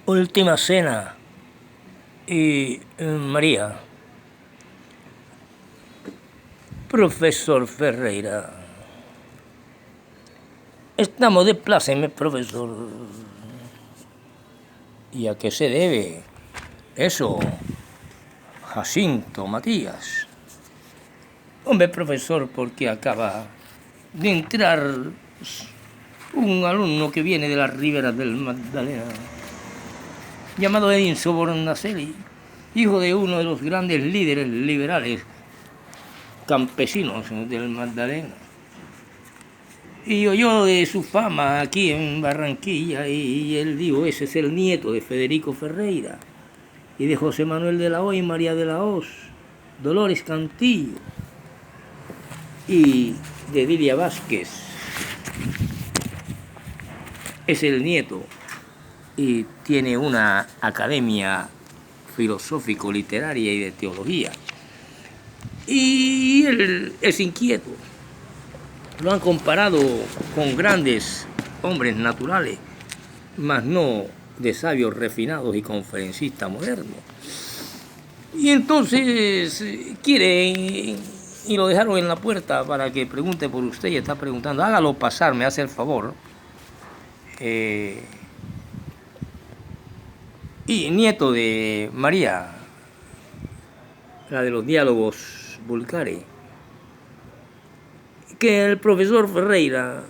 Última Cena y María. Profesor Ferreira. Estamos de pláceme, profesor. ¿Y a qué se debe eso, Jacinto Matías? Hombre, profesor, porque acaba de entrar un alumno que viene de las riberas del Magdalena, llamado Enzo Bornacelli, hijo de uno de los grandes líderes liberales campesinos del Magdalena. Y oyó de su fama aquí en Barranquilla y él dijo, ese es el nieto de Federico Ferreira y de José Manuel de la Hoz y María de la Hoz, Dolores Cantillo y de Dilia Vázquez. Es el nieto y tiene una academia filosófico-literaria y de teología. Y él es inquieto. Lo han comparado con grandes hombres naturales, mas no de sabios refinados y conferencistas modernos. Y entonces quiere, y lo dejaron en la puerta para que pregunte por usted y está preguntando. Hágalo pasar, me hace el favor. Y nieto de María, la de los diálogos vulgares, que el profesor Ferreira,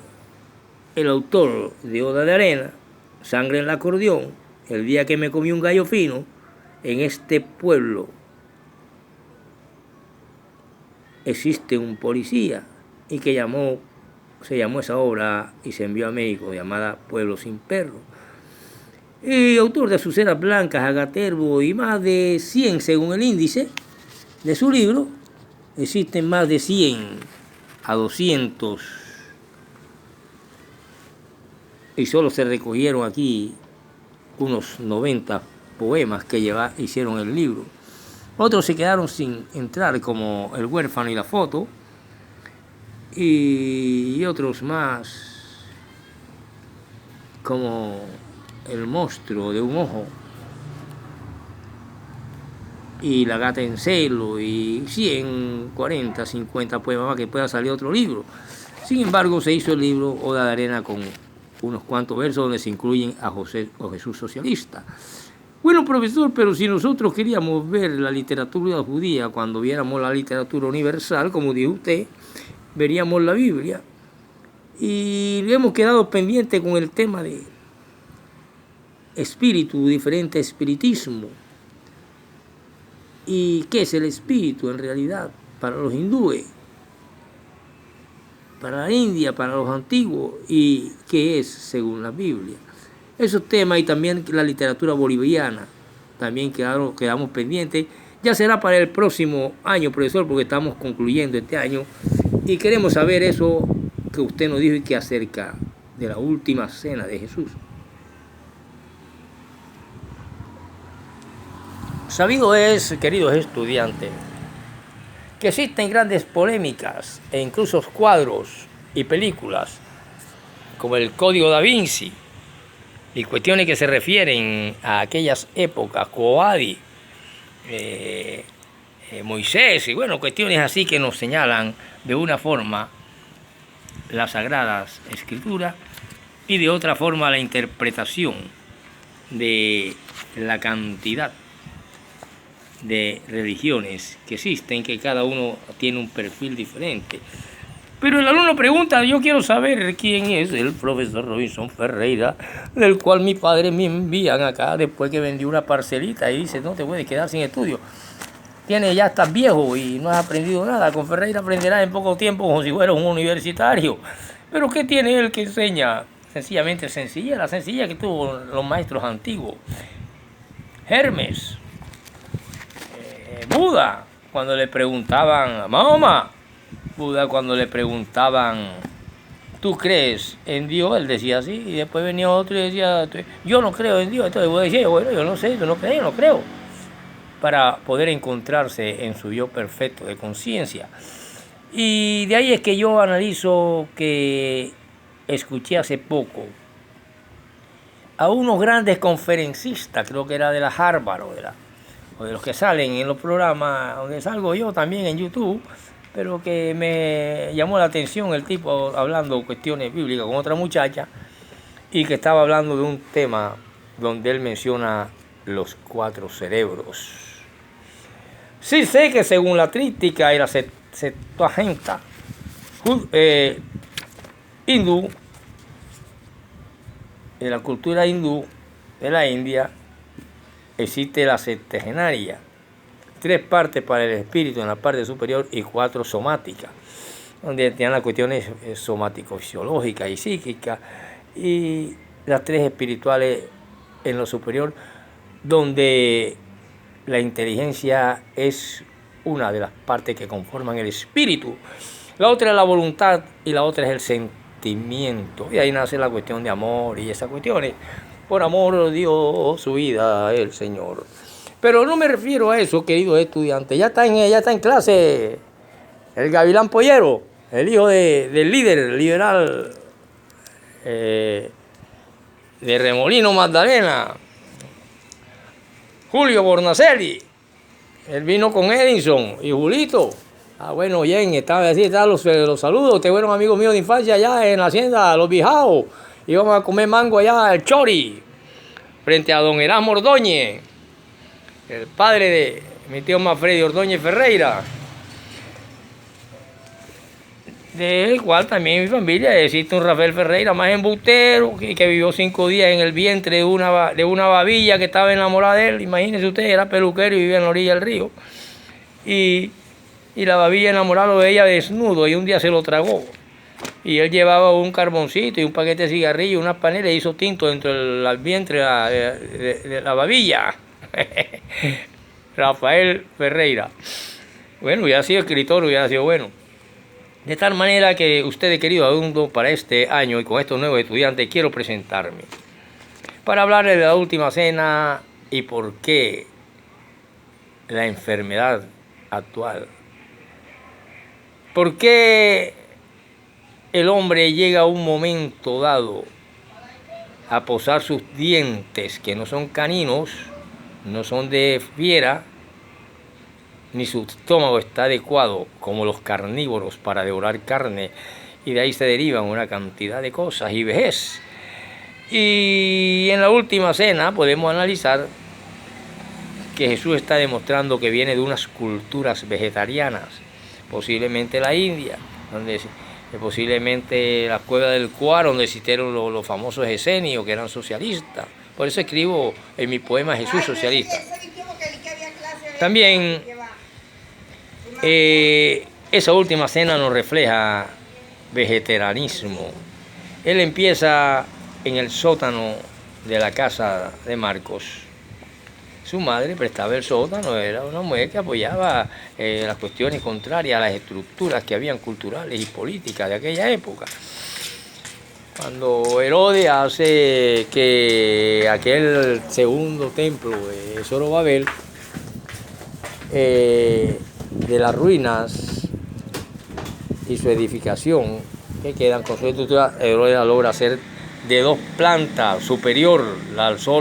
el autor de Oda de Arena, Sangre en el acordeón, El día que me comí un gallo fino, en este pueblo existe un policía, y que se llamó esa obra y se envió a México, llamada Pueblo sin Perro. Y autor de Azucenas Blancas, Agaterbo y más de 100 según el índice de su libro. Existen más de 100 a 200 y solo se recogieron aquí unos 90 poemas que hicieron el libro. Otros se quedaron sin entrar, como El huérfano y la foto, y otros más como El monstruo de un ojo y La gata en celo, y 100, 40, 50 poemas más que pueda salir otro libro. Sin embargo, se hizo el libro Oda de Arena con unos cuantos versos donde se incluyen a Jesús socialista. Bueno, profesor, pero si nosotros queríamos ver la literatura judía, cuando viéramos la literatura universal, como dijo usted, veríamos la Biblia. Y hemos quedado pendiente con el tema de espíritu, diferente espiritismo. ¿Y qué es el espíritu en realidad para los hindúes, para la India, para los antiguos, y qué es según la Biblia? Esos temas, y también la literatura boliviana, también quedamos pendientes. Ya será para el próximo año, profesor, porque estamos concluyendo este año y queremos saber eso que usted nos dijo y que acerca de la última cena de Jesús. Sabido es, queridos estudiantes, que existen grandes polémicas e incluso cuadros y películas como el Código da Vinci y cuestiones que se refieren a aquellas épocas, Coadi, Moisés, y bueno, cuestiones así que nos señalan de una forma las Sagradas Escrituras y de otra forma la interpretación de la cantidad de religiones que existen, que cada uno tiene un perfil diferente. Pero el alumno pregunta, yo quiero saber quién es el profesor Robinson Ferreira, del cual mi padre me envían acá después que vendió una parcelita y dice, no te puedes quedar sin estudio. Ya estás viejo y no has aprendido nada. Con Ferreira aprenderás en poco tiempo como si fuera un universitario. Pero ¿qué tiene él que enseña? Sencillamente sencilla, la sencilla que tuvo los maestros antiguos. Hermes, Buda, cuando le preguntaban, Mahoma, Buda cuando le preguntaban, ¿tú crees en Dios? Él decía así, y después venía otro y decía, yo no creo en Dios. Entonces Buda decía, bueno, yo no sé, yo no creo, para poder encontrarse en su yo perfecto de conciencia. Y de ahí es que yo analizo que escuché hace poco a unos grandes conferencistas, creo que era de la Harvard o de los que salen en los programas donde salgo yo también en YouTube, pero que me llamó la atención el tipo hablando cuestiones bíblicas con otra muchacha y que estaba hablando de un tema donde él menciona los 4 cerebros. Sí sé que según la Tríptica y la Septuaginta hindú, en la cultura hindú de la India, existe la septegenaria, 3 partes para el espíritu en la parte superior y 4 somáticas, donde tienen las cuestiones somático-fisiológicas y psíquicas, y las 3 espirituales en lo superior, donde la inteligencia es una de las partes que conforman el espíritu. La otra es la voluntad y la otra es el sentimiento. Y ahí nace la cuestión de amor y esas cuestiones. Por amor dio su vida el Señor. Pero no me refiero a eso, queridos estudiantes. Ya está en clase el Gavilán Pollero, el hijo del líder liberal de Remolino Magdalena, Julio Bornacelli. Él vino con Edison y Julito. Bueno, bien, están los saludos. Ustedes fueron amigos míos de infancia allá en la hacienda Los Bijaos. Íbamos a comer mango allá al Chori, frente a don Erasmo Ordóñez, el padre de mi tío Manfredi Ordóñez Ferreira, del cual también en mi familia existe un Rafael Ferreira más embustero, que vivió 5 días en el vientre de una babilla que estaba enamorada de él. Imagínense ustedes, era peluquero y vivía en la orilla del río. Y la babilla enamorada de ella desnudo, y un día se lo tragó. Y él llevaba un carboncito y un paquete de cigarrillos, unas paneles, y hizo tinto dentro del vientre de la babilla. Rafael Ferreira. Bueno, hubiera sido escritor, hubiera sido bueno. De tal manera que ustedes, queridos alumnos, para este año y con estos nuevos estudiantes, quiero presentarme para hablarles de la última cena y por qué la enfermedad actual. ¿Por qué el hombre llega a un momento dado a posar sus dientes, que no son caninos, no son de fiera, ni su estómago está adecuado como los carnívoros para devorar carne, y de ahí se derivan una cantidad de cosas y vejez? Y en la última cena podemos analizar que Jesús está demostrando que viene de unas culturas vegetarianas, posiblemente la India, donde posiblemente la cueva del Cuar, donde existieron los famosos esenios que eran socialistas. Por eso escribo en mi poema Jesús socialista. También esa última cena nos refleja vegetarianismo. Él empieza en el sótano de la casa de Marcos. Su madre prestaba el sótano, era una mujer que apoyaba las cuestiones contrarias a las estructuras que habían culturales y políticas de aquella época. Cuando Herodes hace que aquel segundo templo de Zorobabel, de las ruinas y su edificación que quedan con su estructura, Herodes la logra hacer de 2 plantas superior, la alzó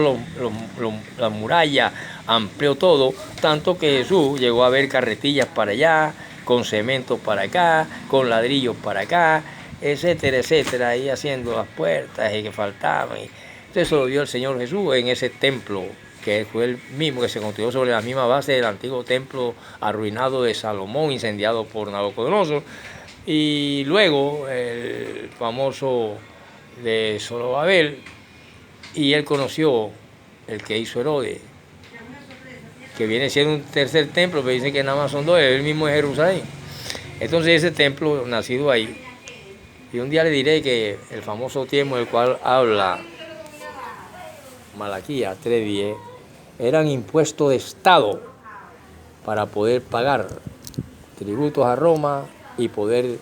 la muralla, amplió todo, tanto que Jesús llegó a ver carretillas para allá, con cemento para acá, con ladrillos para acá, etcétera, etcétera, y haciendo las puertas y que faltaban. Entonces eso lo vio el Señor Jesús en ese templo, que fue el mismo que se construyó sobre la misma base del antiguo templo arruinado de Salomón, incendiado por Nabucodonosor, y luego el famoso de Zorobabel, y él conoció el que hizo Herodes, que viene siendo un tercer templo, pero dicen que nada más son 2, él mismo es Jerusalén. Entonces ese templo nacido ahí, y un día le diré que el famoso tiempo del cual habla Malaquías 3:10, eran impuestos de Estado para poder pagar tributos a Roma y poder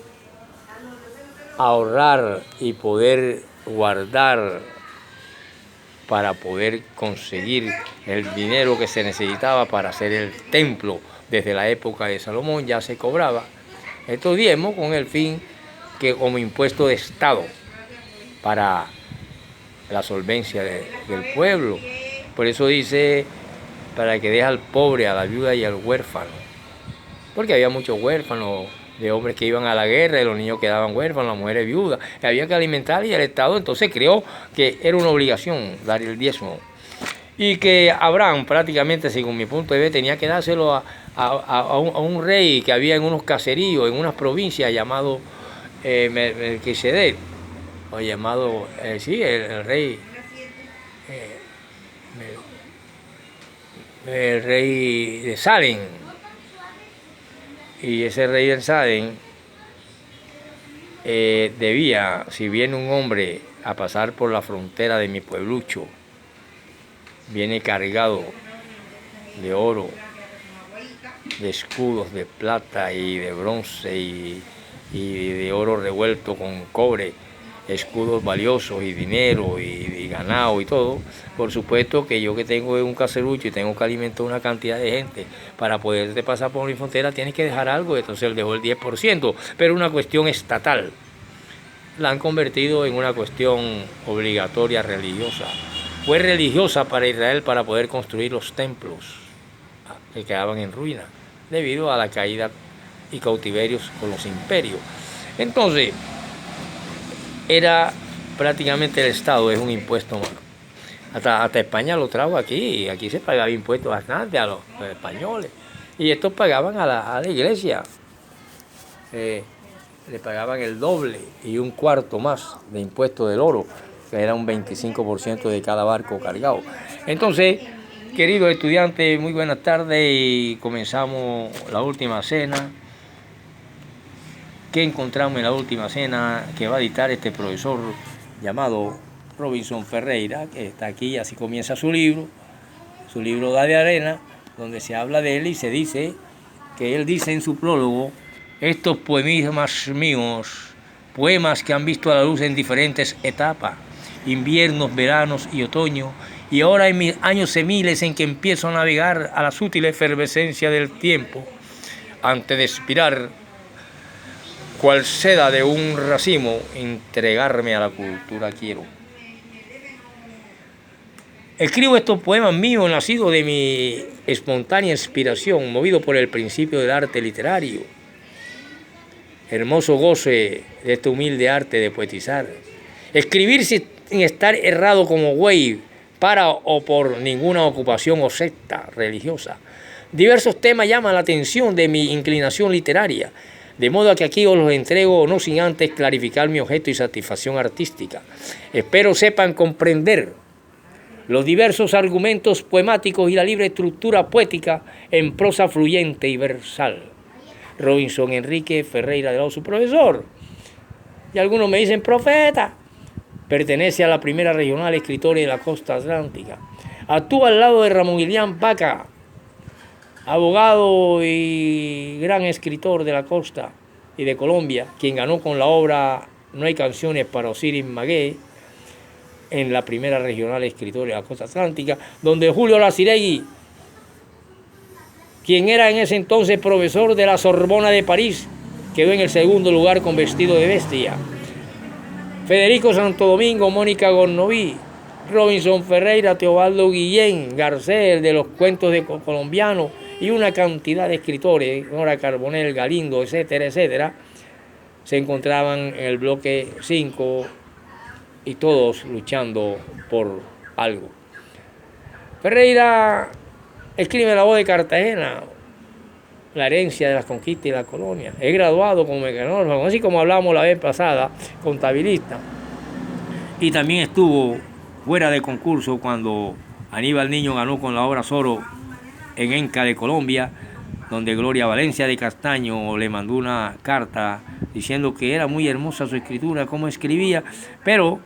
ahorrar y poder guardar para poder conseguir el dinero que se necesitaba para hacer el templo. Desde la época de Salomón ya se cobraba estos diezmos con el fin que como impuesto de Estado para la solvencia del pueblo. Por eso dice, para que deje al pobre, a la viuda y al huérfano. Porque había muchos huérfanos de hombres que iban a la guerra y los niños quedaban huérfanos, las mujeres viudas. Había que alimentar y el Estado entonces creó que era una obligación dar el diezmo. Y que Abraham prácticamente, según mi punto de vista, tenía que dárselo a un rey que había en unos caseríos, en unas provincias llamado Melquisedec, o llamado, el rey, el rey de Salem. Y ese rey de Salem debía, si viene un hombre a pasar por la frontera de mi pueblucho, viene cargado de oro, de escudos de plata y de bronce y de oro revuelto con cobre, escudos valiosos y dinero y ganado y todo. Por supuesto que yo que tengo un caserucho y tengo que alimentar una cantidad de gente, para poder pasar por mi frontera tienes que dejar algo. Entonces él dejó el 10%, pero una cuestión estatal. La han convertido en una cuestión obligatoria religiosa. Fue religiosa para Israel para poder construir los templos que quedaban en ruina debido a la caída y cautiverios con los imperios. Entonces, era prácticamente el Estado, es un impuesto más. Hasta España lo trajo aquí, y aquí se pagaba impuestos bastante a los españoles. Y estos pagaban a la iglesia. Le pagaban el doble y un cuarto más de impuesto del oro, que era un 25% de cada barco cargado. Entonces, queridos estudiantes, muy buenas tardes y comenzamos la última cena. ¿Qué encontramos en la última cena que va a dictar este profesor llamado Robinson Ferreira, que está aquí? Así comienza su libro Da de Arena, donde se habla de él y se dice que él dice en su prólogo: estos poemas míos, poemas que han visto a la luz en diferentes etapas, inviernos, veranos y otoño, y ahora en mis años semiles en que empiezo a navegar a la sutil efervescencia del tiempo, antes de expirar, cual seda de un racimo, entregarme a la cultura quiero. Escribo estos poemas míos nacidos de mi espontánea inspiración, movido por el principio del arte literario, hermoso goce de este humilde arte de poetizar. Escribir sin estar errado como güey, para o por ninguna ocupación o secta religiosa. Diversos temas llaman la atención de mi inclinación literaria, de modo que aquí os los entrego no sin antes clarificar mi objeto y satisfacción artística. Espero sepan comprender los diversos argumentos poemáticos y la libre estructura poética en prosa fluyente y versal. Robinson Enrique Ferreira de Lao, su profesor. Y algunos me dicen profeta. Pertenece a la primera regional escritores de la costa atlántica. Actúa al lado de Ramón Ilián Paca, abogado y gran escritor de la costa y de Colombia, quien ganó con la obra No hay canciones para Osiris Magué en la primera regional escritora de la costa atlántica, donde Julio Laciregui, quien era en ese entonces profesor de la Sorbona de París, quedó en el segundo lugar con Vestido de Bestia. Federico Santo Domingo, Mónica Gornoví, Robinson Ferreira, Teobaldo Guillén, Garcés, de los cuentos de colombianos, y una cantidad de escritores, Nora Carbonell, Galindo, etcétera, etcétera, se encontraban en el bloque 5 y todos luchando por algo. Ferreira escribe La Voz de Cartagena, la herencia de las conquistas y la colonia. Es graduado como mecanógrafo, así como hablamos la vez pasada, contabilista. Y también estuvo fuera de concurso cuando Aníbal Niño ganó con la obra Soro en Enca de Colombia, donde Gloria Valencia de Castaño le mandó una carta diciendo que era muy hermosa su escritura, cómo escribía, pero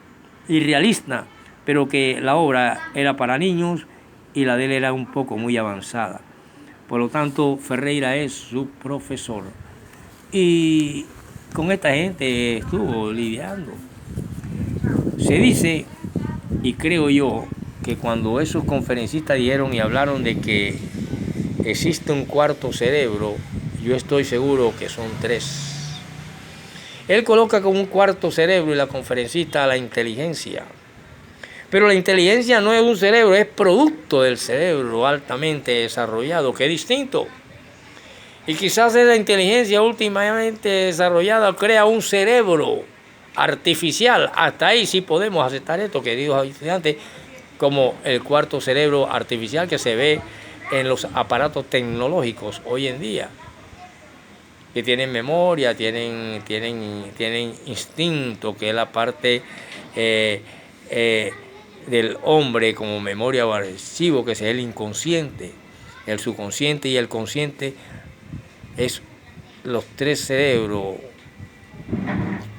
irrealista, pero que la obra era para niños y la de él era un poco muy avanzada. Por lo tanto, Ferreira es su profesor. Y con esta gente estuvo lidiando. Se dice, y creo yo, que cuando esos conferencistas dijeron y hablaron de que existe un cuarto cerebro, yo estoy seguro que son 3. Él coloca como un cuarto cerebro y la conferencista a la inteligencia. Pero la inteligencia no es un cerebro, es producto del cerebro altamente desarrollado, que es distinto. Y quizás esa inteligencia últimamente desarrollada crea un cerebro artificial. Hasta ahí sí podemos aceptar esto, queridos estudiantes, como el cuarto cerebro artificial que se ve en los aparatos tecnológicos hoy en día, que tienen memoria, tienen instinto, que es la parte del hombre como memoria o archivo, que es el inconsciente, el subconsciente y el consciente. Es los tres cerebros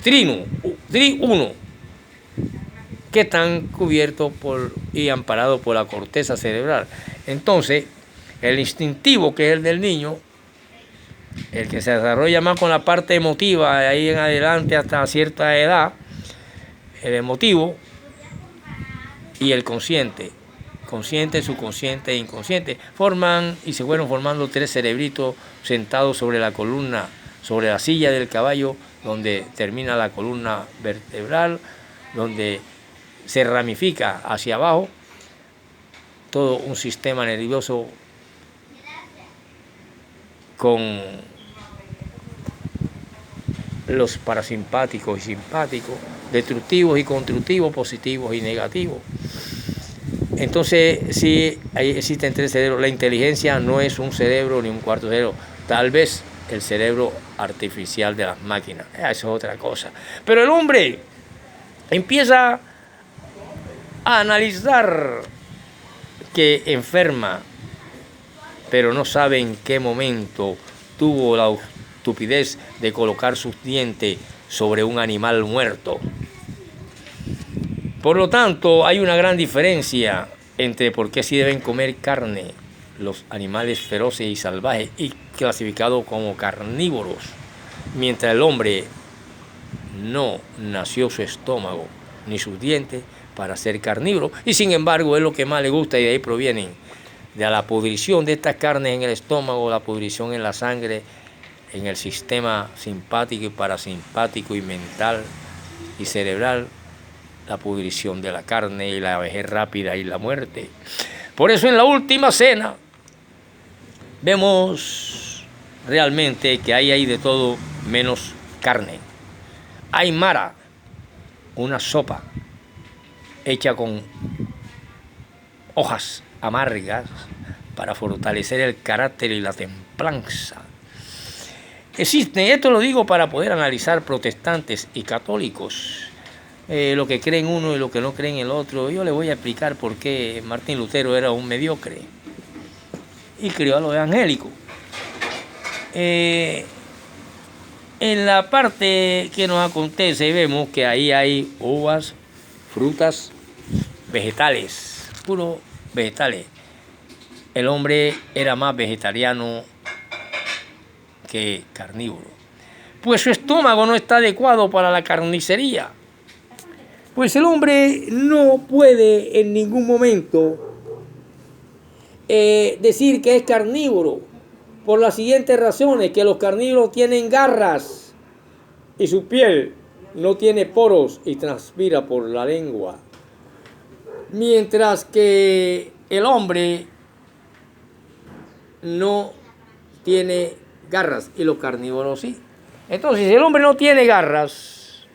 triuno, que están cubiertos y amparados por la corteza cerebral. Entonces, el instintivo, que es el del niño, el que se desarrolla más con la parte emotiva, de ahí en adelante hasta cierta edad, el emotivo, y el consciente, subconsciente e inconsciente, forman y se fueron formando tres cerebritos sentados sobre la columna, sobre la silla del caballo, donde termina la columna vertebral, donde se ramifica hacia abajo todo un sistema nervioso con los parasimpáticos y simpáticos, destructivos y constructivos, positivos y negativos. Entonces, sí, ahí existen tres cerebros. La inteligencia no es un cerebro ni un cuarto cerebro. Tal vez el cerebro artificial de las máquinas. Eso es otra cosa. Pero el hombre empieza a analizar que enferma, pero no sabe en qué momento tuvo la estupidez de colocar sus dientes sobre un animal muerto. Por lo tanto, hay una gran diferencia entre por qué sí deben comer carne los animales feroces y salvajes y clasificados como carnívoros, mientras el hombre no nació su estómago ni sus dientes para ser carnívoro, y sin embargo es lo que más le gusta, y de ahí provienen de la pudrición de estas carnes en el estómago, la pudrición en la sangre, en el sistema simpático y parasimpático y mental y cerebral, la pudrición de la carne y la vejez rápida y la muerte. Por eso en la última cena vemos realmente que hay de todo menos carne. Hay mara, una sopa hecha con hojas amargas para fortalecer el carácter y la templanza. Existe, esto lo digo para poder analizar protestantes y católicos, lo que creen uno y lo que no creen el otro. Yo les voy a explicar por qué Martín Lutero era un mediocre y crió a los evangélicos. En la parte que nos acontece vemos que ahí hay uvas, frutas, vegetales, puros vegetales. El hombre era más vegetariano que carnívoro, pues su estómago no está adecuado para la carnicería. Pues el hombre no puede en ningún momento decir que es carnívoro, por las siguientes razones: que los carnívoros tienen garras y su piel no tiene poros y transpira por la lengua, mientras que el hombre no tiene garras y los carnívoros sí. Entonces, si el hombre no tiene garras,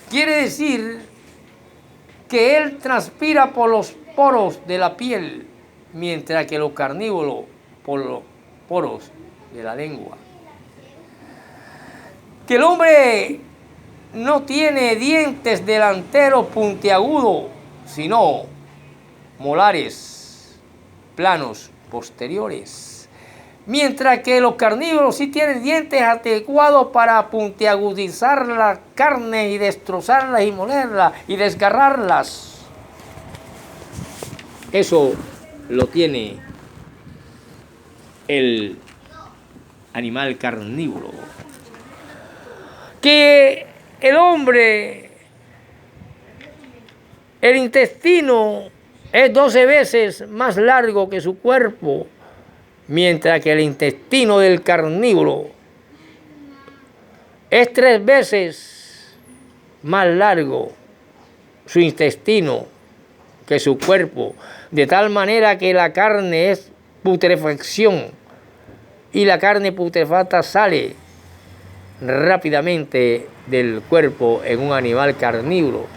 quiere decir que él transpira por los poros de la piel, mientras que los carnívoros por los poros de la lengua. Que el hombre no tiene dientes delanteros puntiagudos, sino molares planos posteriores, mientras que los carnívoros sí tienen dientes adecuados para puntiagudizar la carne y destrozarlas y molerlas y desgarrarlas. Eso lo tiene el animal carnívoro. Que el hombre, el intestino es 12 veces más largo que su cuerpo, mientras que el intestino del carnívoro es 3 veces más largo su intestino que su cuerpo, de tal manera que la carne es putrefacción y la carne putrefacta sale rápidamente del cuerpo en un animal carnívoro.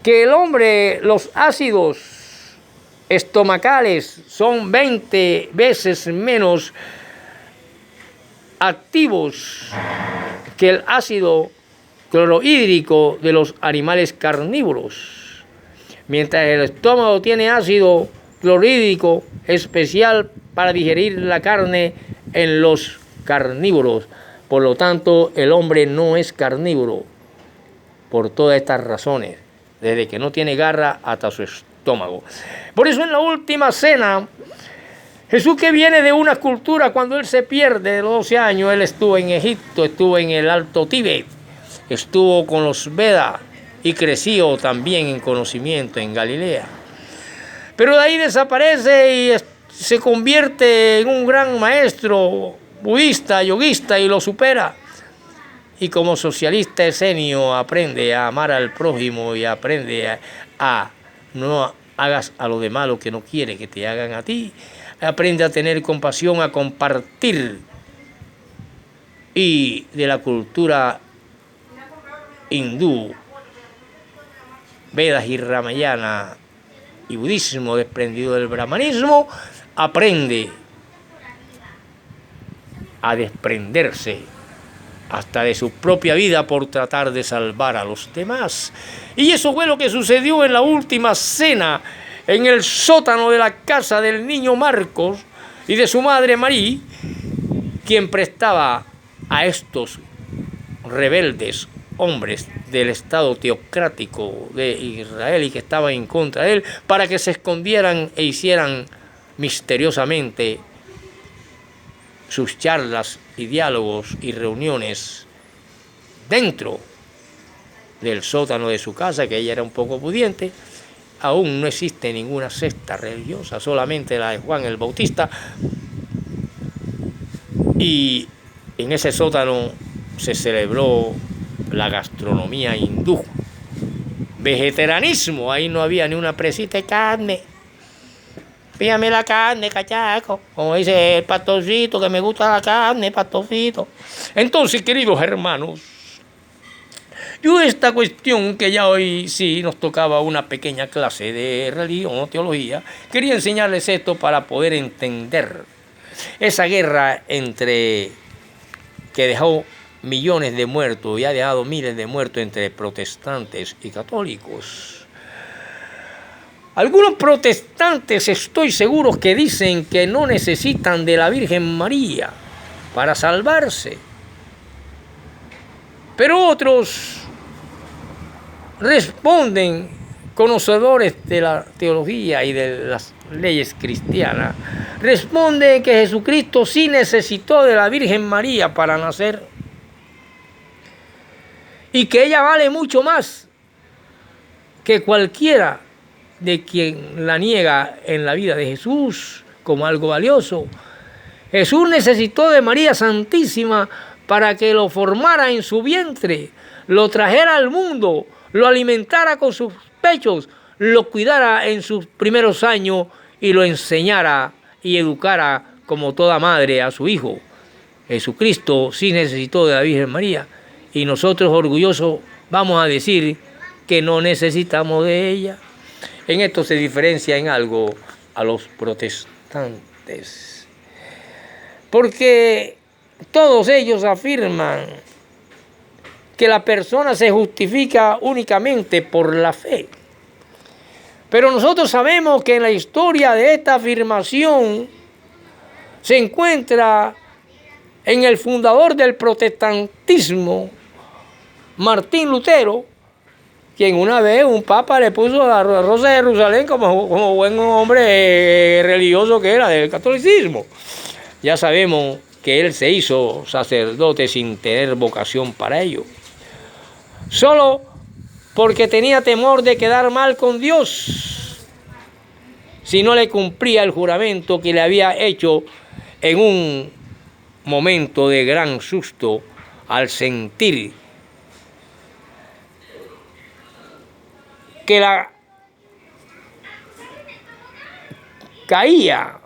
Que el hombre, los ácidos estomacales son 20 veces menos activos que el ácido clorhídrico de los animales carnívoros. Mientras el estómago tiene ácido clorhídrico especial para digerir la carne en los carnívoros. Por lo tanto, el hombre no es carnívoro por todas estas razones, desde que no tiene garra hasta su estómago. Por eso en la última cena, Jesús, que viene de una cultura, cuando él se pierde de los 12 años, él estuvo en Egipto, estuvo en el Alto Tíbet, estuvo con los Vedas y creció también en conocimiento en Galilea. Pero de ahí desaparece y se convierte en un gran maestro budista, yoguista, y lo supera. Y como socialista escenio aprende a amar al prójimo y aprende a no hagas a los demás lo que no quiere que te hagan a ti. Aprende a tener compasión, a compartir. Y de la cultura hindú, Vedas y Ramayana y budismo desprendido del brahmanismo, aprende a desprenderse hasta de su propia vida por tratar de salvar a los demás. Y eso fue lo que sucedió en la última cena, en el sótano de la casa del niño Marcos y de su madre María, quien prestaba a estos rebeldes hombres del Estado teocrático de Israel y que estaban en contra de él, para que se escondieran e hicieran misteriosamente sus charlas y diálogos y reuniones dentro del sótano de su casa, que ella era un poco pudiente. Aún no existe ninguna secta religiosa, solamente la de Juan el Bautista. Y en ese sótano se celebró la gastronomía hindú. Vegetarianismo, ahí no había ni una presita de carne. Pídame la carne, cachaco, como dice el pastorcito, que me gusta la carne, pastorcito. Entonces, queridos hermanos, yo esta cuestión, que ya hoy sí nos tocaba una pequeña clase de religión o teología, quería enseñarles esto para poder entender esa guerra que dejó millones de muertos y ha dejado miles de muertos entre protestantes y católicos. Algunos protestantes, estoy seguro, que dicen que no necesitan de la Virgen María para salvarse. Pero otros responden, conocedores de la teología y de las leyes cristianas, responden que Jesucristo sí necesitó de la Virgen María para nacer y que ella vale mucho más que cualquiera de quien la niega en la vida de Jesús como algo valioso. Jesús necesitó de María Santísima para que lo formara en su vientre, lo trajera al mundo, lo alimentara con sus pechos, lo cuidara en sus primeros años y lo enseñara y educara como toda madre a su hijo. Jesucristo sí necesitó de la Virgen María y nosotros orgullosos vamos a decir que no necesitamos de ella. En esto se diferencia en algo a los protestantes, porque todos ellos afirman que la persona se justifica únicamente por la fe. Pero nosotros sabemos que en la historia de esta afirmación se encuentra en el fundador del protestantismo, Martín Lutero, quien una vez un papa le puso la rosa de Jerusalén como buen hombre religioso que era del catolicismo. Ya sabemos que él se hizo sacerdote sin tener vocación para ello, solo porque tenía temor de quedar mal con Dios si no le cumplía el juramento que le había hecho en un momento de gran susto al sentir que la caía,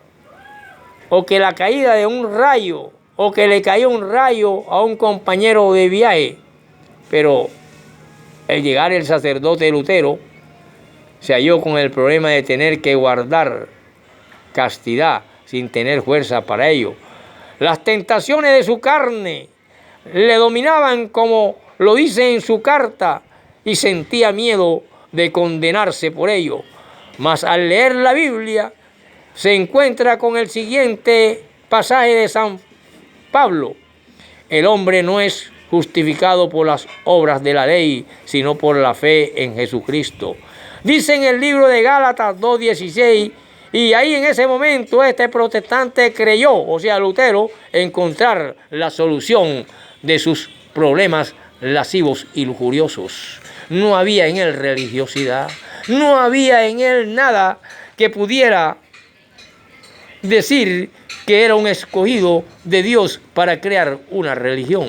o que la caída de un rayo, o que le cayó un rayo a un compañero de viaje. Pero al llegar el sacerdote Lutero, se halló con el problema de tener que guardar castidad sin tener fuerza para ello. Las tentaciones de su carne le dominaban, como lo dice en su carta, y sentía miedo de condenarse por ello. Mas al leer la Biblia se encuentra con el siguiente pasaje de San Pablo: el hombre no es justificado por las obras de la ley, sino por la fe en Jesucristo. Dice en el libro de Gálatas 2:16, y ahí en ese momento este protestante creyó, o sea Lutero, encontrar la solución de sus problemas lascivos y lujuriosos. No había en él religiosidad, no había en él nada que pudiera decir que era un escogido de Dios para crear una religión.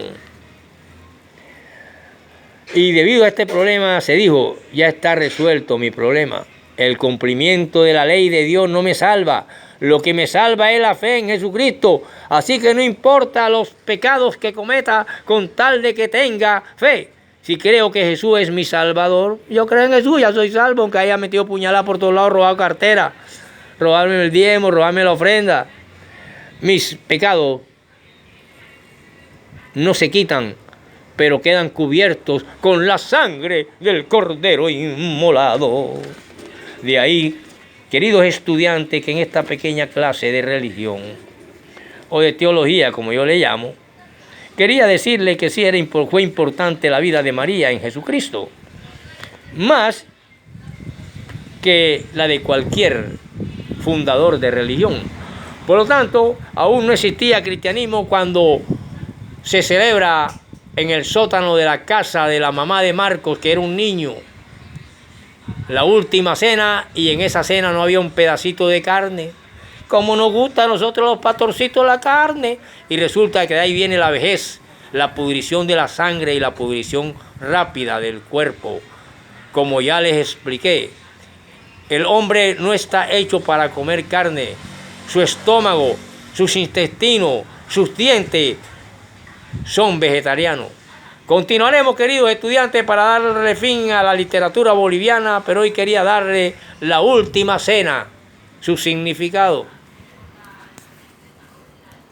Y debido a este problema se dijo: ya está resuelto mi problema. El cumplimiento de la ley de Dios no me salva. Lo que me salva es la fe en Jesucristo. Así que no importa los pecados que cometa, con tal de que tenga fe. Si creo que Jesús es mi Salvador, yo creo en Jesús, ya soy salvo, aunque haya metido puñalada por todos lados, robado cartera, robarme el diezmo, robarme la ofrenda. Mis pecados no se quitan, pero quedan cubiertos con la sangre del Cordero inmolado. De ahí, queridos estudiantes, que en esta pequeña clase de religión, o de teología, como yo le llamo, quería decirle que sí fue importante la vida de María en Jesucristo, más que la de cualquier fundador de religión. Por lo tanto, aún no existía cristianismo cuando se celebra en el sótano de la casa de la mamá de Marcos, que era un niño, la última cena, y en esa cena no había un pedacito de carne, como nos gusta a nosotros los pastorcitos la carne, y resulta que de ahí viene la vejez, la pudrición de la sangre y la pudrición rápida del cuerpo. Como ya les expliqué, el hombre no está hecho para comer carne. Su estómago, sus intestinos, sus dientes son vegetarianos. Continuaremos, queridos estudiantes, para darle fin a la literatura boliviana, pero hoy quería darle la última cena, su significado.